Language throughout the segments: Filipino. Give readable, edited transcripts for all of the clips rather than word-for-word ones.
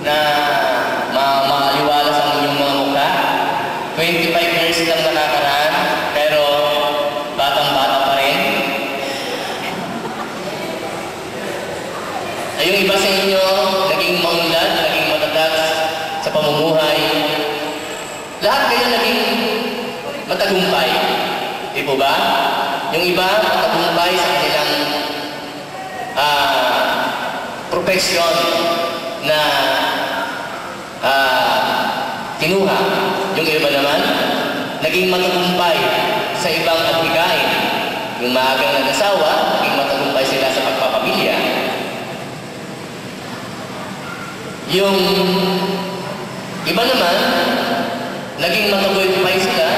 na maaliwalas ang inyong mga mukha. 25 years lang nakakaraan, pero batang-bata pa rin. Ay, yung iba sa inyo, naging maunlad, naging matatag sa pamumuhay. Lahat kayo naging matagumpay. Di po ba? Yung iba, matagumpay sa kanilang profesyon na kinuha. Yung iba naman, naging matagumpay sa ibang adhikain. Yung maagang nag-asawa, naging matagumpay sila sa pagpapamilya. Yung iba naman, naging matagumpay sila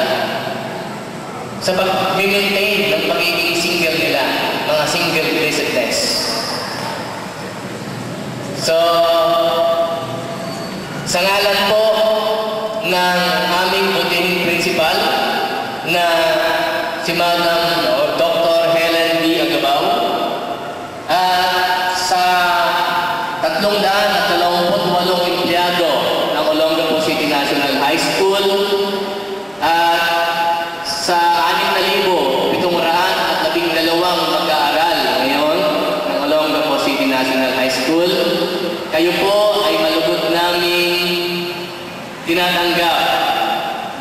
sa pag-maintain ng pagiging single nila, mga single blessedness. So, sa ngalan po ng aming butihing principal na si Madam Dr. Helen B. Agabao at sa 328 empleyado ng Olongapo City National High School at sa 6,712 mag-aaral ngayon ng Olongapo City National High School. Kayo po ay malugod namin tinatanggap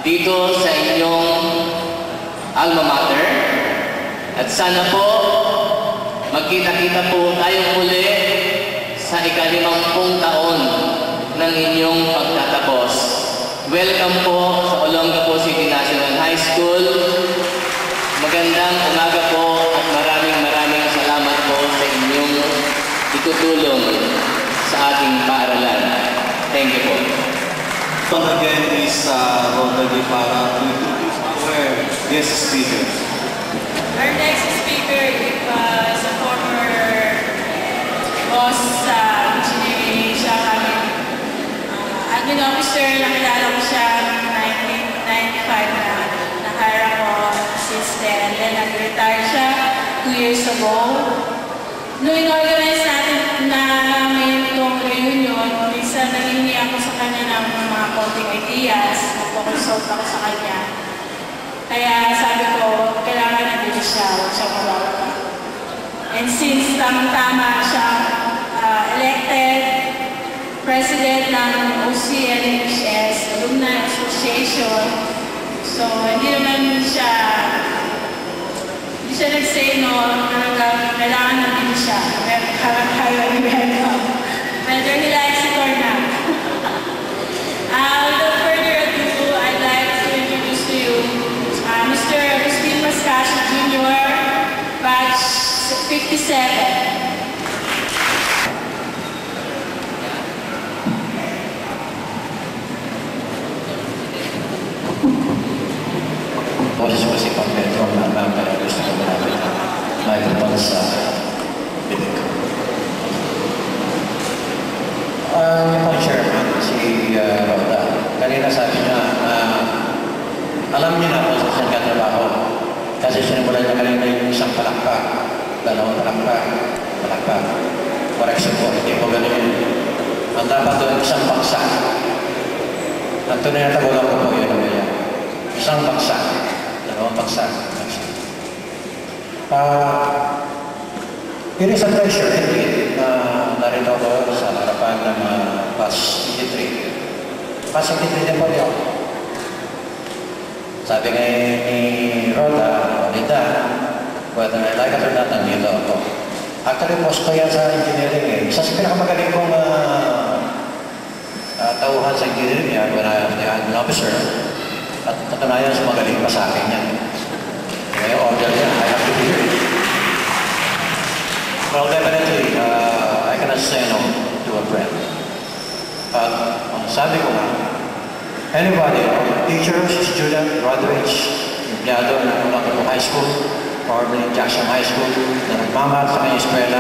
dito sa inyong alma mater. At sana po magkita-kita po tayong muli sa ika-50 taon ng inyong pagtatapos. Welcome po sa Olongapo City National High School. Magandang umaga po at maraming salamat po sa inyong itutulong sa ating paaralan. Thank you po. Again is Rotary para to introduce our guest speaker. Our next speaker is a former boss sa engineering. Siya kami admin officer. Nakilala ko siya 1995 na na-hire ako assistant. Then nag-retire siya 2 years ago. Noong in-organize namin itong reunion, minsan nahingi ako sa kanya ng mga konting ideas, nagpo-consult ako sa kanya. Kaya sabi ko, kailangan nandito siya, huwag siya mawawala. And since tamang-tama siya elected president ng OCLHS, Alumni Association, so hindi naman siya nag-say no, kailangan nandito siya. Highly welcome. Whether he likes it or not. Without further ado, I'd like to introduce to you Mr. Agustin Mascasio Jr., batch 57. Boses ko si Pang Pedro na mga gusto ko namin na microphone sa bibig ko. Yung chairman, si Roda, kanina sabi niya, alam niyo na kung saan ka trabaho. Kasi sinimulan niya kanina yung isang palakpak, dalawang palakpak. Correction po, hindi po ganun yun. Ang dapat doon, isang baksa. Ang tunay na tagulang ko po yun ang ganyan. Isang baksa. Dalawang baksa. It is a pleasure indeed na narito ako sa harapan ng Class 83. Class 83 din po niyo. Sabi nga ni Roda, Rita, whether I like it or not, nandito ako. Actually, post ko yan sa engineering eh. Isa sa pinakamagaling kong tauhan sa engineering yan when I was the admin officer. At katunayan sa magaling pa sa akin yan. Kaya order yan, I have to be here. Well, definitely, I cannot say no to a friend. But sabi ko nga, anybody, teachers, student, graduates, empleyado ng Olongapo High School, or ng Jackson High School, na nagmamahal sa kanyang eskwela,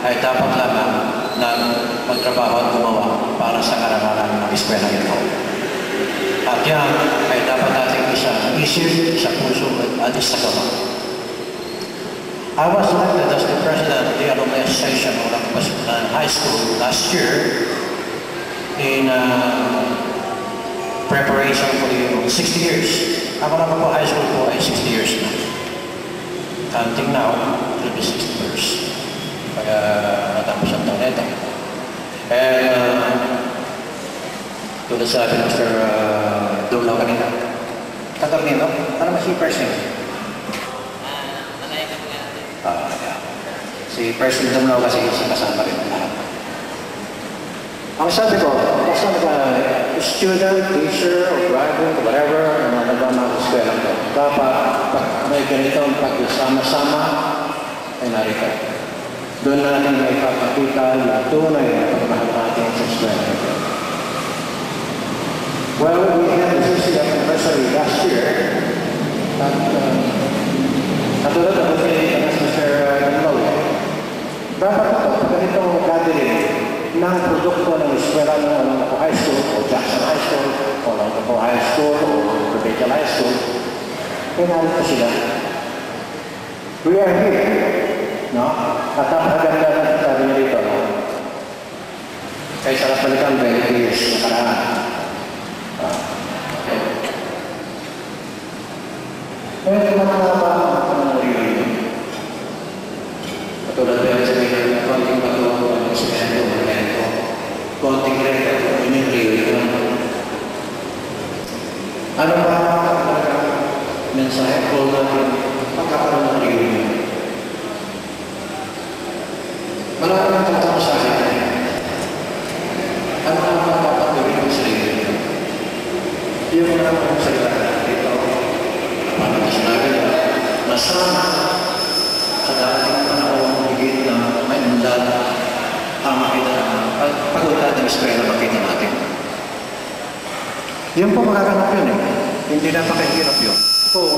ay dapat lamang na magtrabaho at gumawa para sa karamalan ng eskwela ito. At yan ay dapat natin isip sa puso at isagawa. I was elected as the president of the Alumni Association of Olongapo High School last year. in preparation for the 60 years. Ako naman po high school po ay 60 years na. Until now, it will be 60 years. Kaya natapos ang taon ito. And tulad sabi ng Mr. Dumlaw kanina, Katornino, ano mas si Pershing? Malaya ka nga. Yeah. Si Pershing Dumlaw kasi si kasama rin lahat. Ang sabi ko, basta student, teacher, or driver, whatever, nagama sa eskwela ko. Dapat, pag may ganitong pagsama-sama, ay narito. Doon natin may papakita yung tunay na pagmahal natin sa eskwela ko. Well, we had the 60th anniversary last year. At katulad ng Mr. Lowe, dapat ito, ganitong gathering ng produkto ng eskwela ng Olongapo High School o Jackson High School o Olongapo High School o Provincial High School, kaya narito sila. We are here, no? At napakaganda na sabi niya dito, no? Kaya sa kapalitan, 20 years na karaan. Kaya kumakaba ang reunion. Katulad ba yung sabihin na konting bago ang semento, konting record, yun yung reunion. Ano ba mensahe ko natin pagkakaroon ng reunion? Marami ng tatanong sa akin. Ano ang mapapatuloy sa reunion? Yung mga salita dito, paano na sinabi na nasama sa dating panahon higit na may undan ang makita pag-undan ng eskwela makita natin. Yan po magaganap yun eh. Hindi napakahirap yun. Kung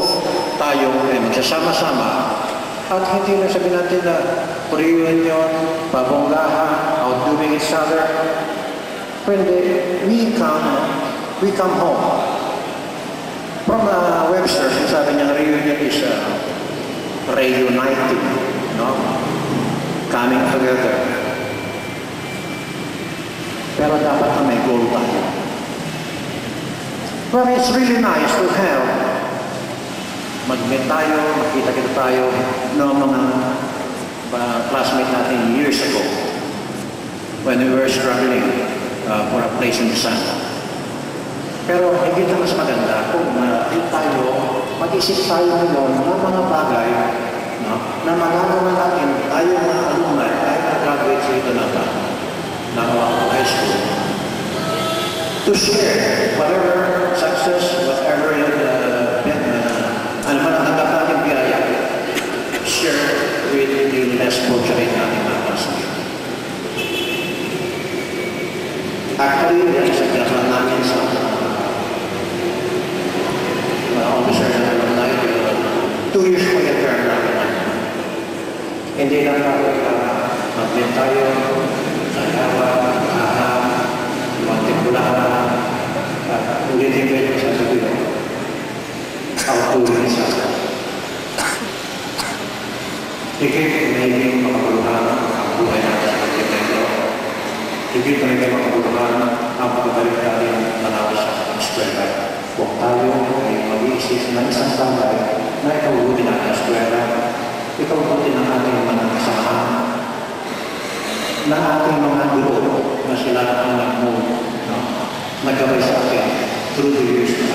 tayo ay magsasama-sama at hindi na sabihin natin na reunion, pabonggahan, outdoing each other. Pwede, we come home. From Webster, sabi niya, reunion is reuniting, no? Coming together. Pero dapat na may goal tayo. Well, it's really nice to have mag-meet tayo, makita-kita tayo ng mga classmates natin years ago when we were struggling for a place in the sun. Pero higit na mas maganda kung tayo, mag-isip tayo ngayon ng mga bagay na magagawa natin tayo mga alumni, tayo na graduates dito ng high school. To share whatever success, whatever ano man ang nagkakaling biyaya, share with the less fortunate natin mga classmates. Actually, yan sa kailangan namin sa officer na alumni, 2 years po yung term namin. Hindi lang natin mag-meet tayo sa Java, Montipulana, at ulitin ko yung sasabi ko, outdoing sa higit may makabuluhan ang buhay natin sa pagkakito. Higit na may makabuluhan ang pagbalik natin tanaw sa eskwela. Huwag tayo ay mag-iisip ng isang bagay na ikaw-ubuti natin sa eskwela, ikaw-ubuti ng ating mga kasama, na ating mga guro na sila ang nagkabay sa akin through the years na.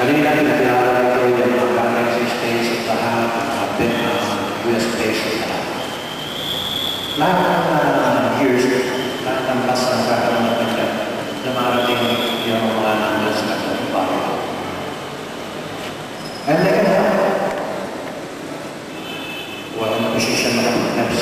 Kanina natin nakilala ito yung mga galaxy space at lahat, US space at lahat. Lahat ng years, lahat ng class ng kakaroon natin dyan, na marating yung mga numbers na pagpapalo. And they can help. Walang posisyon na kapag